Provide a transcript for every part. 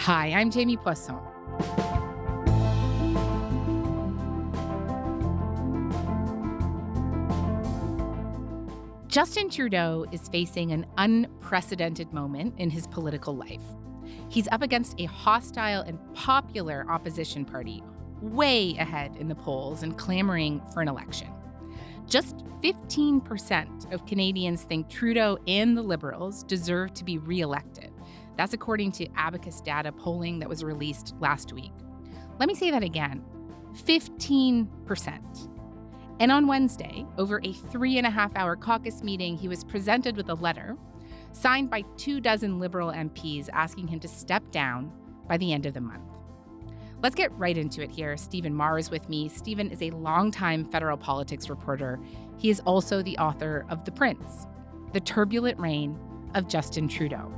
Hi, I'm Jamie Poisson. Justin Trudeau is facing an unprecedented moment in his political life. He's up against a hostile and popular opposition party, way ahead in the polls and clamoring for an election. Just 15% of Canadians think Trudeau and the Liberals deserve to be re-elected. That's according to Abacus data polling that was released last week. Let me say that again, 15%. And on Wednesday, over a 3.5-hour caucus meeting, he was presented with a letter signed by 24 Liberal MPs asking him to step down by the end of the month. Let's get right into it here. Stephen Marr is with me. Stephen is a longtime federal politics reporter. He is also the author of The Prince, The Turbulent Reign of Justin Trudeau.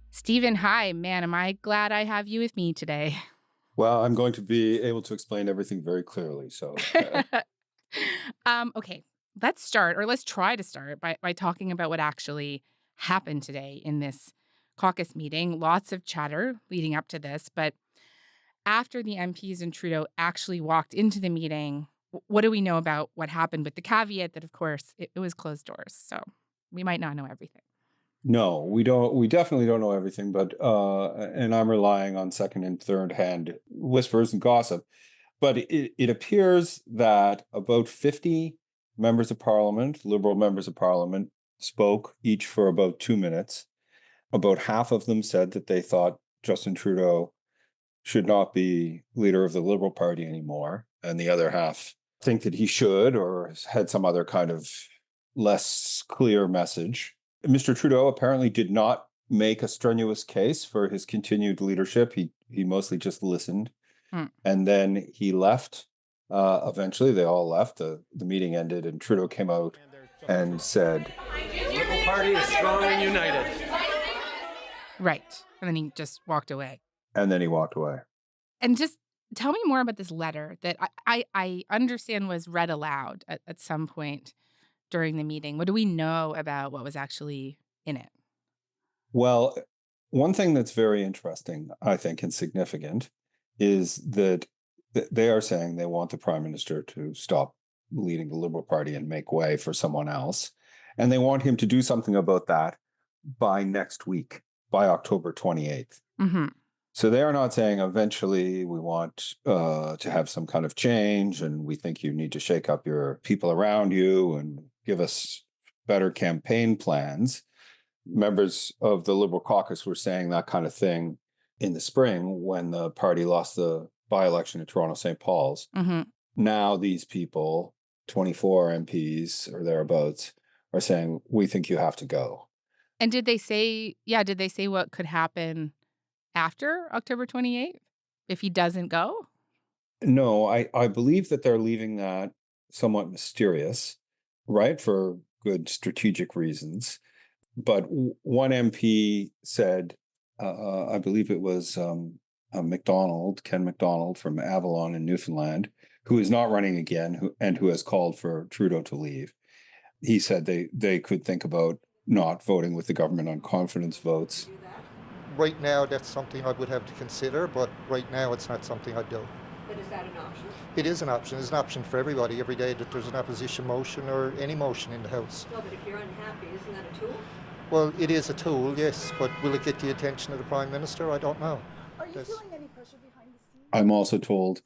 Stephen, hi. Man, am I glad I have you with me today. Well, I'm going to be able to explain everything very clearly. So, Okay, let's try to start by talking about what actually happened today in this caucus meeting. Lots of chatter leading up to this, but after the MPs and Trudeau actually walked into the meeting, what do we know about what happened, with the caveat that, of course, it was closed doors, so we might not know everything. no, we don't. We definitely don't know everything, but and I'm relying on second and third hand whispers and gossip. But it appears that about 50 members of Parliament, Liberal members of Parliament, spoke each for about 2 minutes. About half of them said that they thought Justin Trudeau should not be leader of the Liberal Party anymore, and the other half think that he should, or had some other kind of less clear message. Mr. Trudeau apparently did not make a strenuous case for his continued leadership. He mostly just listened. And then he left. Eventually, they all left. The meeting ended, and Trudeau came out and said, "The Liberal Party is strong and united." Right. And then he just walked away. And then he walked away. And just tell me more about this letter that I understand was read aloud at some point during the meeting. What do we know about what was actually in it? Well, one thing that's very interesting, I think, and significant is that they are saying they want the Prime Minister to stop leading the Liberal Party and make way for someone else. And they want him to do something about that by next week, by October 28th. Mm-hmm. So they are not saying eventually we want to have some kind of change and we think you need to shake up your people around you and give us better campaign plans. Members of the Liberal caucus were saying that kind of thing in the spring when the party lost the by-election at Toronto St. Paul's. Mm-hmm. Now these people, 24 MPs or thereabouts, are saying, we think you have to go. And did they say what could happen after October 28th if he doesn't go? No, I believe that they're leaving that somewhat mysterious, right, for good strategic reasons. But one MP said, I believe it was Ken McDonald from Avalon in Newfoundland, who is not running again and who has called for Trudeau to leave. He said they could think about not voting with the government on confidence votes. Right now, that's something I would have to consider, but right now it's not something I'd do. But is that an option? It is an option. It's an option for everybody every day that there's an opposition motion or any motion in the House. No, but if you're unhappy, isn't that a tool? Well, it is a tool, yes, but will it get the attention of the Prime Minister? I don't know. Are you feeling any pressure behind the scenes? I'm also told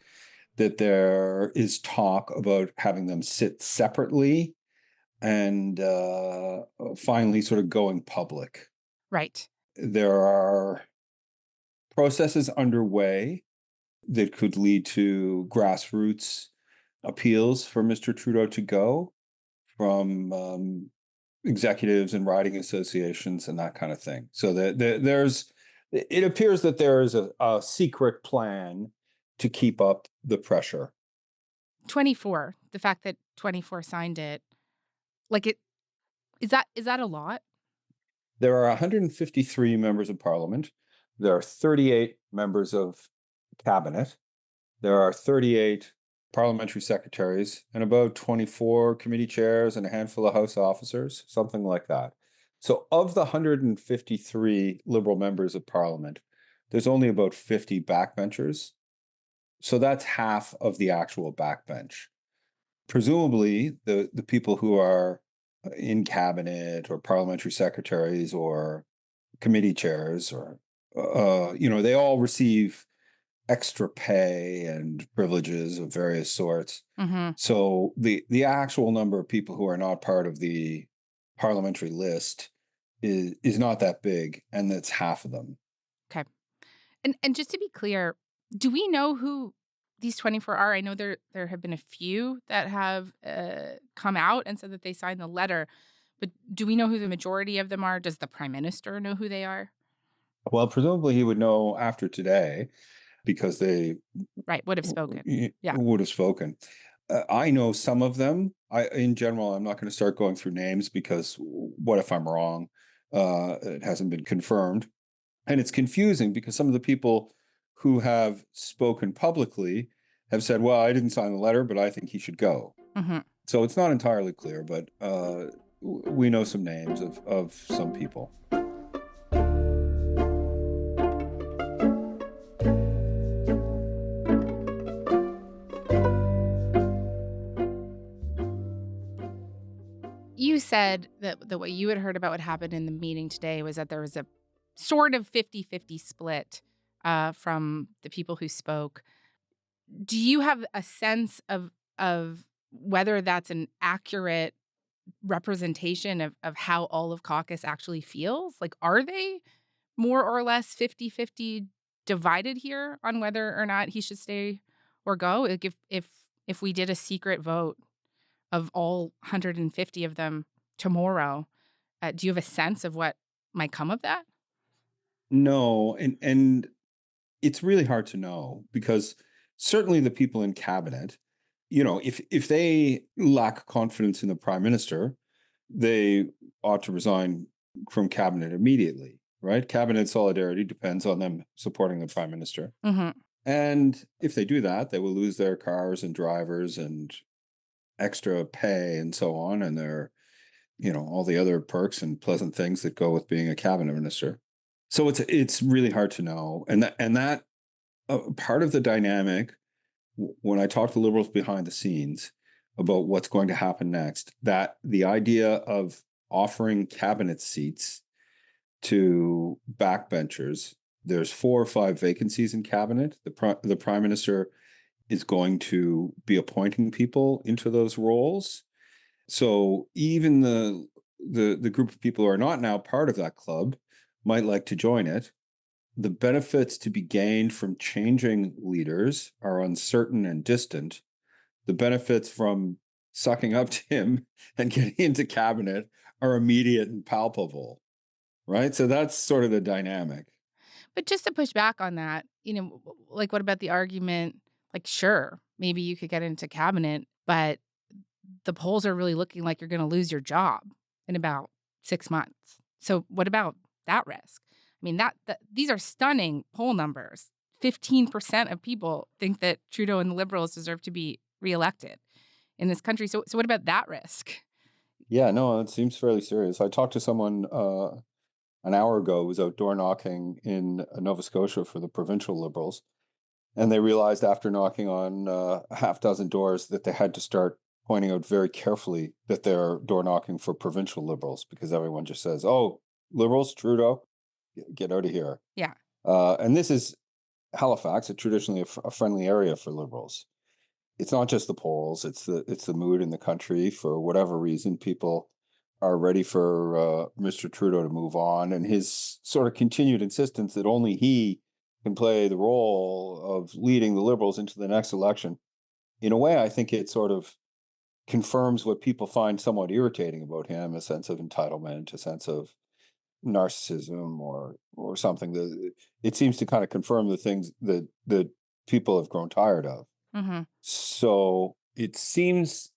that there is talk about having them sit separately and finally sort of going public. Right. There are processes underway that could lead to grassroots appeals for Mr. Trudeau to go from executives and riding associations and that kind of thing. So it appears that there is a secret plan to keep up the pressure. 24, the fact that 24 signed it, is that a lot? There are 153 members of Parliament. There are 38 members of cabinet. There are 38 parliamentary secretaries and about 24 committee chairs and a handful of House officers, something like that. So of the 153 Liberal members of Parliament, there's only about 50 backbenchers. So that's half of the actual backbench. Presumably, the people who are in cabinet or parliamentary secretaries or committee chairs or, they all receive extra pay and privileges of various sorts. Mm-hmm. So the actual number of people who are not part of the parliamentary list is not that big, and that's half of them. Okay. And just to be clear, do we know who these 24 are? I know there have been a few that have come out and said that they signed the letter, but do we know who the majority of them are? Does the Prime Minister know who they are? Well, presumably he would know after today because they Right, would have spoken. Yeah. would have spoken. I know some of them. In general, I'm not going to start going through names because what if I'm wrong? It hasn't been confirmed. And it's confusing because some of the people who have spoken publicly have said, well, I didn't sign the letter, but I think he should go. Mm-hmm. So it's not entirely clear, but we know some names of some people. You said that the way you had heard about what happened in the meeting today was that there was a sort of 50-50 split from the people who spoke. Do you have a sense of whether that's an accurate representation of how all of caucus actually feels? Like, are they more or less 50-50 divided here on whether or not he should stay or go? Like if we did a secret vote of all 150 of them tomorrow, do you have a sense of what might come of that? No, and it's really hard to know because certainly the people in cabinet, if they lack confidence in the prime minister, they ought to resign from cabinet immediately, right? Cabinet solidarity depends on them supporting the prime minister. Mm-hmm. And if they do that, they will lose their cars and drivers and extra pay and so on, and their, all the other perks and pleasant things that go with being a cabinet minister. So it's really hard to know, and that part of the dynamic when I talk to Liberals behind the scenes about what's going to happen next, that the idea of offering cabinet seats to backbenchers, there's 4 or 5 vacancies in cabinet. The prime minister is going to be appointing people into those roles. So even the group of people who are not now part of that club might like to join it. The benefits to be gained from changing leaders are uncertain and distant. The benefits from sucking up to him and getting into cabinet are immediate and palpable, right? So that's sort of the dynamic. But just to push back on that, like what about the argument, like, sure, maybe you could get into cabinet, but the polls are really looking like you're going to lose your job in about 6 months. So what about that risk? I mean, these are stunning poll numbers. 15% of people think that Trudeau and the Liberals deserve to be reelected in this country. So what about that risk? Yeah, no, it seems fairly serious. I talked to someone an hour ago who was out door knocking in Nova Scotia for the provincial Liberals. And they realized after knocking on a half dozen doors that they had to start pointing out very carefully that they're door knocking for provincial Liberals because everyone just says, oh, Liberals, Trudeau, get out of here. Yeah. And this is Halifax, traditionally a friendly area for Liberals. It's not just the polls; it's the mood in the country. For whatever reason, people are ready for Mr. Trudeau to move on, and his sort of continued insistence that only he can play the role of leading the Liberals into the next election. In a way, I think it sort of confirms what people find somewhat irritating about him: a sense of entitlement, a sense of narcissism, or something. It seems to kind of confirm the things that people have grown tired of. Mm-hmm. So it seems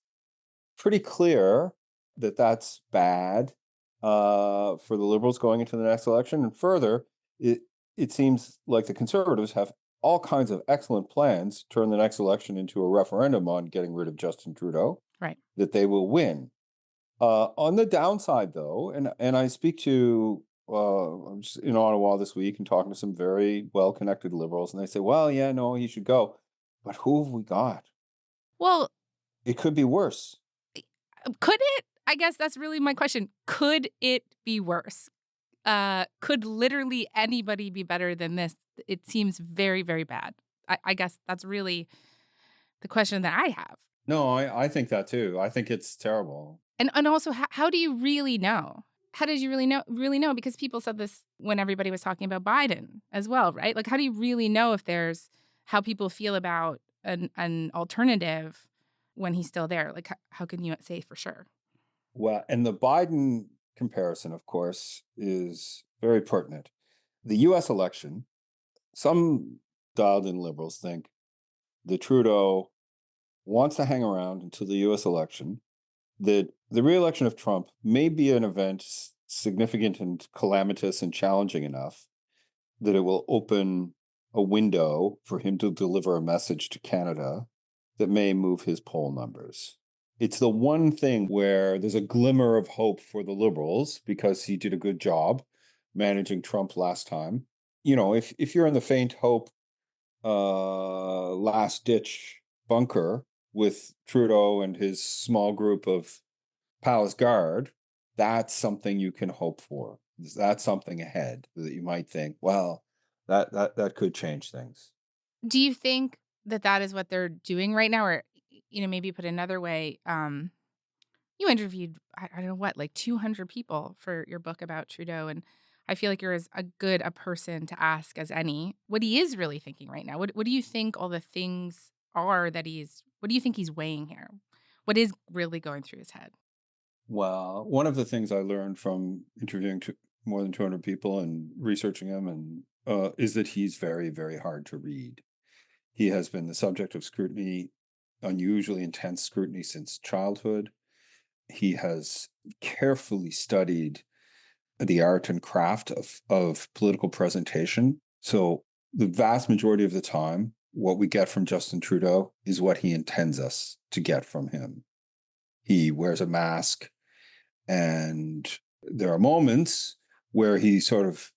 pretty clear that that's bad for the Liberals going into the next election. And further, it seems like the Conservatives have all kinds of excellent plans, turn the next election into a referendum on getting rid of Justin Trudeau, Right. that they will win. On the downside, though, and I speak to, I'm just in Ottawa this week and talking to some very well-connected Liberals, and they say, well, yeah, no, he should go. But who have we got? Well, It could be worse. could it? I guess that's really my question. Could it be worse? Could literally anybody be better than this? It seems very, very bad. I guess that's really the question that I have. No, I think that too. I think it's terrible. And also, how do you really know? How did you really know? Because people said this when everybody was talking about Biden as well, right? Like, how do you really know if there's how people feel about an alternative when he's still there? Like, how can you say for sure? Well, and the Biden comparison, of course, is very pertinent. The U.S. election, some dialed-in Liberals think that Trudeau wants to hang around until the U.S. election, that the re-election of Trump may be an event significant and calamitous and challenging enough that it will open a window for him to deliver a message to Canada that may move his poll numbers. It's the one thing where there's a glimmer of hope for the Liberals because he did a good job managing Trump last time. You know, if you're in the faint hope last-ditch bunker with Trudeau and his small group of Palace Guard, that's something you can hope for. That's something ahead that you might think, well, that could change things. Do you think that is what they're doing right now? Or, maybe put another way, you interviewed, I don't know what, like 200 people for your book about Trudeau. And I feel like you're as good a person to ask as any what he is really thinking right now. What do you think all the things are that what do you think he's weighing here? What is really going through his head? Well, one of the things I learned from interviewing more than 200 people and researching him is that he's very, very hard to read. He has been the subject of scrutiny, unusually intense scrutiny since childhood. He has carefully studied the art and craft of political presentation. So the vast majority of the time, what we get from Justin Trudeau is what he intends us to get from him. He wears a mask, and there are moments where he sort of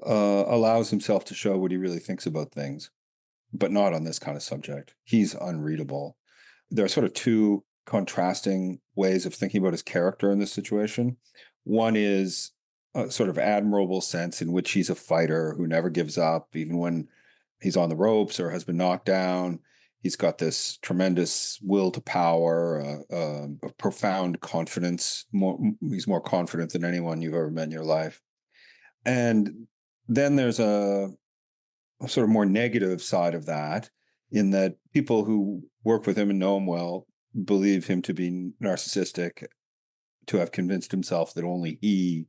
allows himself to show what he really thinks about things, but not on this kind of subject. He's unreadable. There are sort of two contrasting ways of thinking about his character in this situation. One is a sort of admirable sense in which he's a fighter who never gives up, even when he's on the ropes or has been knocked down. He's got this tremendous will to power, a profound confidence. He's more confident than anyone you've ever met in your life. And then there's a sort of more negative side of that, in that people who work with him and know him well believe him to be narcissistic, to have convinced himself that only he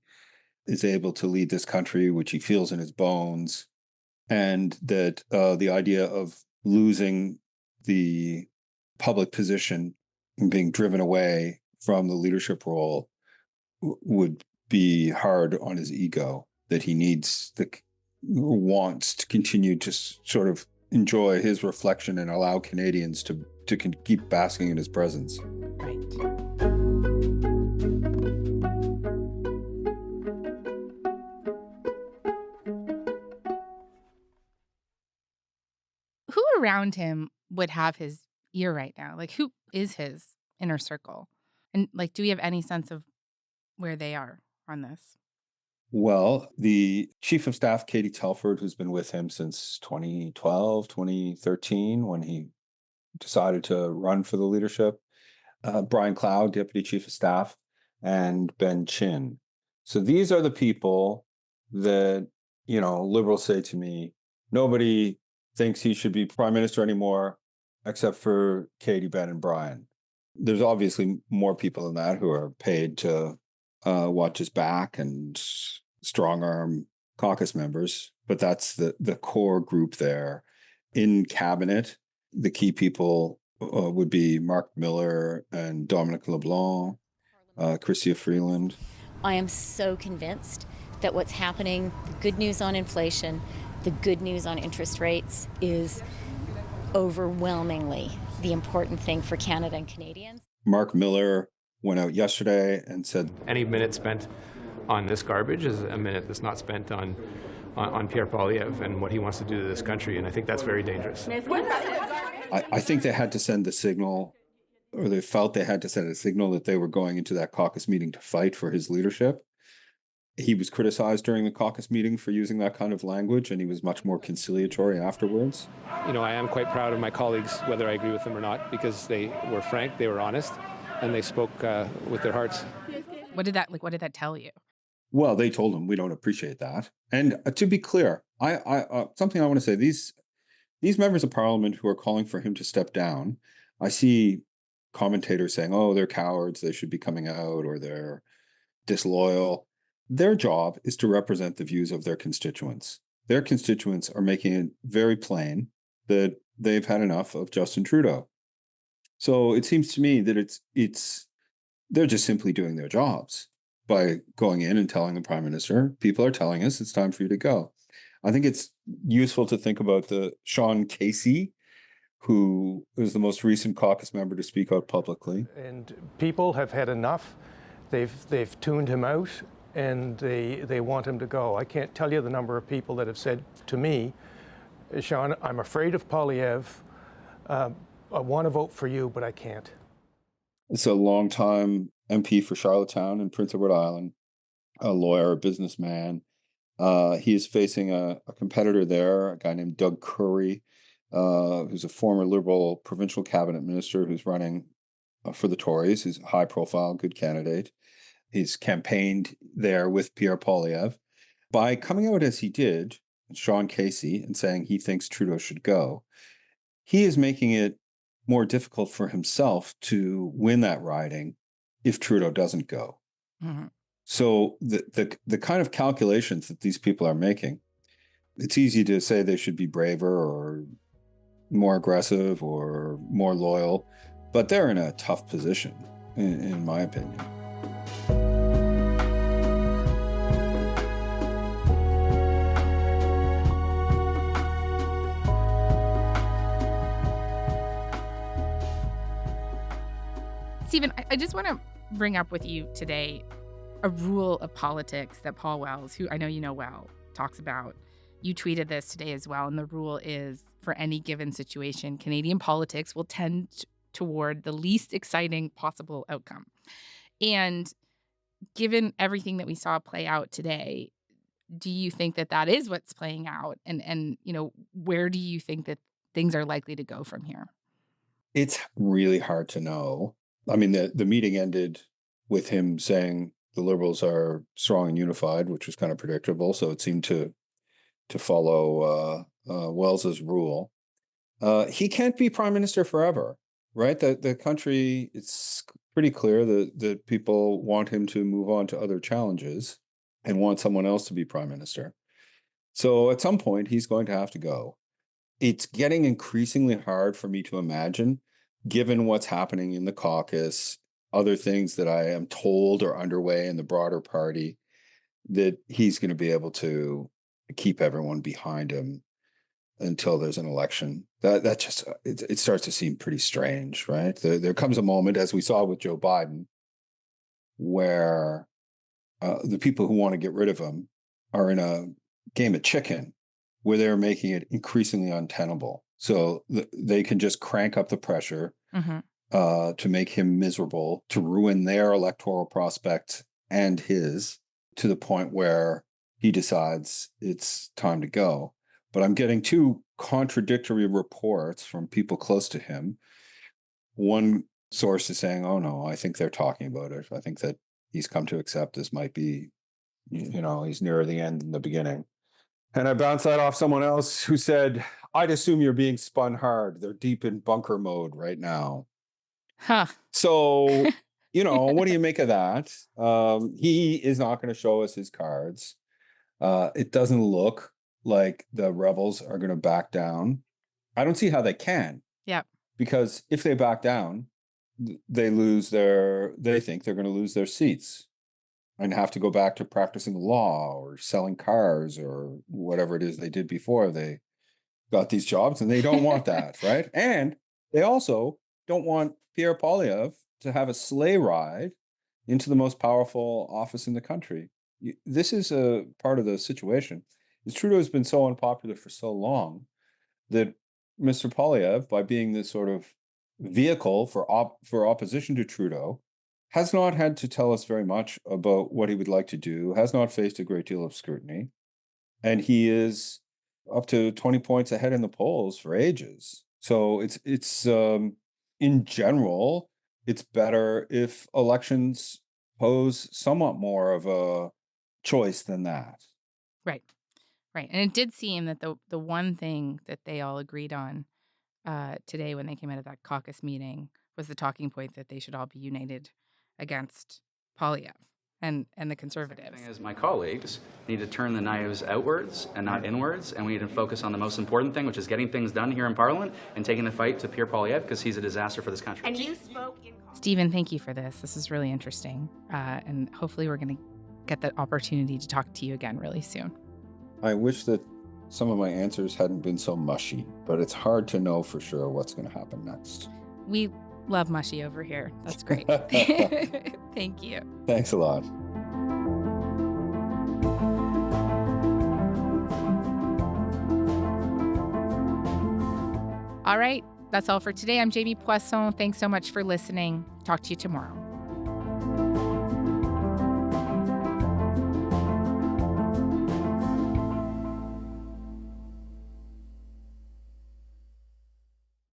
is able to lead this country, which he feels in his bones, and that the idea of losing the public position and being driven away from the leadership role would be hard on his ego, that he wants to continue to sort of enjoy his reflection and allow Canadians to keep basking in his presence. Right. Who around him would have his ear right now? Like, who is his inner circle? And, like, do we have any sense of where they are on this? Well, the chief of staff, Katie Telford, who's been with him since 2012, 2013, when he decided to run for the leadership, Brian Cloud, deputy chief of staff, and Ben Chin. So these are the people that, Liberals say to me, nobody thinks he should be prime minister anymore, except for Katie, Ben, and Brian. There's obviously more people than that who are paid to watch his back and strong arm caucus members, but that's the core group there. In cabinet, the key people would be Mark Miller and Dominic LeBlanc, Chrystia Freeland. I am so convinced that what's happening, the good news on inflation, The good news on interest rates is overwhelmingly the important thing for Canada and Canadians. Mark Miller went out yesterday and said Any minute spent on this garbage is a minute that's not spent on Pierre Poilievre and what he wants to do to this country, and I think that's very dangerous. I think they had to send the signal, or they felt they had to send a signal that they were going into that caucus meeting to fight for his leadership. He was criticized during the caucus meeting for using that kind of language, and he was much more conciliatory afterwards. You know, I am quite proud of my colleagues, whether I agree with them or not, because they were frank, they were honest, and they spoke with their hearts. What did that tell you? Well, they told him we don't appreciate that. And to be clear, I something I want to say, these members of parliament who are calling for him to step down, I see commentators saying, oh, they're cowards, they should be coming out, or they're disloyal. Their job is to represent the views of their constituents. Their constituents are making it very plain that they've had enough of Justin Trudeau. So it seems to me that they're just simply doing their jobs by going in and telling the Prime Minister, people are telling us it's time for you to go. I think it's useful to think about the Sean Casey, who is the most recent caucus member to speak out publicly. And people have had enough. They've tuned him out, and they want him to go. I can't tell you the number of people that have said to me, Sean, I'm afraid of Poilievre. I want to vote for you, but I can't. It's a longtime MP for Charlottetown in Prince Edward Island, a lawyer, a businessman. He is facing a competitor there, a guy named Doug Curry, who's a former Liberal provincial cabinet minister who's running for the Tories. He's a high-profile, good candidate. He's campaigned there with Pierre Poilievre. By coming out as he did, Sean Casey, and saying he thinks Trudeau should go, he is making it more difficult for himself to win that riding if Trudeau doesn't go. Mm-hmm. So the kind of calculations that these people are making, it's easy to say they should be braver or more aggressive or more loyal, but they're in a tough position, in my opinion. Stephen, I just want to bring up with you today a rule of politics that Paul Wells, who I know you know well, talks about. You tweeted this today as well, and the rule is, for any given situation, Canadian politics will tend toward the least exciting possible outcome. And given everything that we saw play out today, do you think that is what's playing out? And you know, where do you think that things are likely to go from here? It's really hard to know. I mean, the meeting ended with him saying the Liberals are strong and unified, which was kind of predictable. So it seemed to follow Wells's rule. He can't be prime minister forever, right? The country, it's pretty clear that people want him to move on to other challenges and want someone else to be prime minister. So at some point, he's going to have to go. It's getting increasingly hard for me to imagine, given what's happening in the caucus, other things that I am told are underway in the broader party, that he's going to be able to keep everyone behind him until there's an election. That just, it starts to seem pretty strange, right? There comes a moment, as we saw with Joe Biden, where the people who want to get rid of him are in a game of chicken, where they're making it increasingly untenable. So they can just crank up the pressure to make him miserable, to ruin their electoral prospect and his, to the point where he decides it's time to go. But I'm getting two contradictory reports from people close to him. One source is saying, oh no, I think they're talking about it. I think that he's come to accept this might be, he's nearer the end than the beginning. And I bounced that off someone else who said, I'd assume you're being spun hard. They're deep in bunker mode right now. Huh. So, what do you make of that? He is not going to show us his cards. It doesn't look like the rebels are going to back down. I don't see how they can. Yeah. Because if they back down, they think they're going to lose their seats. and have to go back to practicing law or selling cars or whatever it is they did before they got these jobs, and they don't want that, right? And they also don't want Pierre Poilievre to have a sleigh ride into the most powerful office in the country. This is a part of the situation. Trudeau has been so unpopular for so long that Mr. Poilievre, by being this sort of vehicle for opposition to Trudeau, has not had to tell us very much about what he would like to do, has not faced a great deal of scrutiny, and he is up to 20 points ahead in the polls for ages. So it's in general, it's better if elections pose somewhat more of a choice than that. Right. And it did seem that the one thing that they all agreed on today when they came out of that caucus meeting was the talking point that they should all be united against Poilievre and the Conservatives. The thing is, my colleagues need to turn the knives outwards and not inwards, and we need to focus on the most important thing, which is getting things done here in Parliament and taking the fight to Pierre Poilievre, because he's a disaster for this country. And you spoke in... Stephen, thank you for this. This is really interesting. And hopefully we're going to get the opportunity to talk to you again really soon. I wish that some of my answers hadn't been so mushy, but it's hard to know for sure what's going to happen next. We love mushy over here. That's great. Thank you. Thanks a lot. All right. That's all for today. I'm Jamie Poisson. Thanks so much for listening. Talk to you tomorrow.